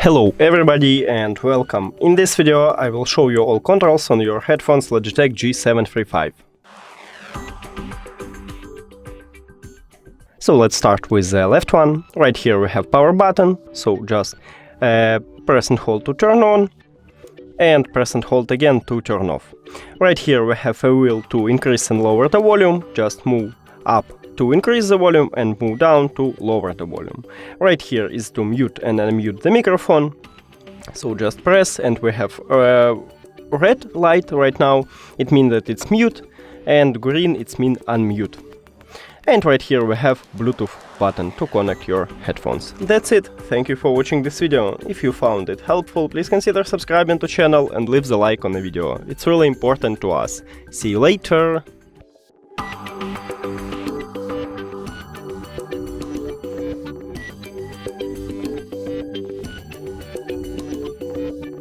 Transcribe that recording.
Hello everybody and welcome. In this video I will show you all controls on your headphones Logitech G735. So let's start with the left one. Right here we have power button, so just press and hold to turn on and press and hold again to turn off. Right here we have a wheel to increase and lower the volume, just move up to increase the volume and move down to lower the volume. Right here is to mute and unmute the microphone, so just press and we have red light right now, it means that it's mute, and green it means unmute. And right here we have Bluetooth button to connect your headphones. That's it, thank you for watching this video. If you found it helpful, please consider subscribing to channel and leave the like on the video, it's really important to us. See you later!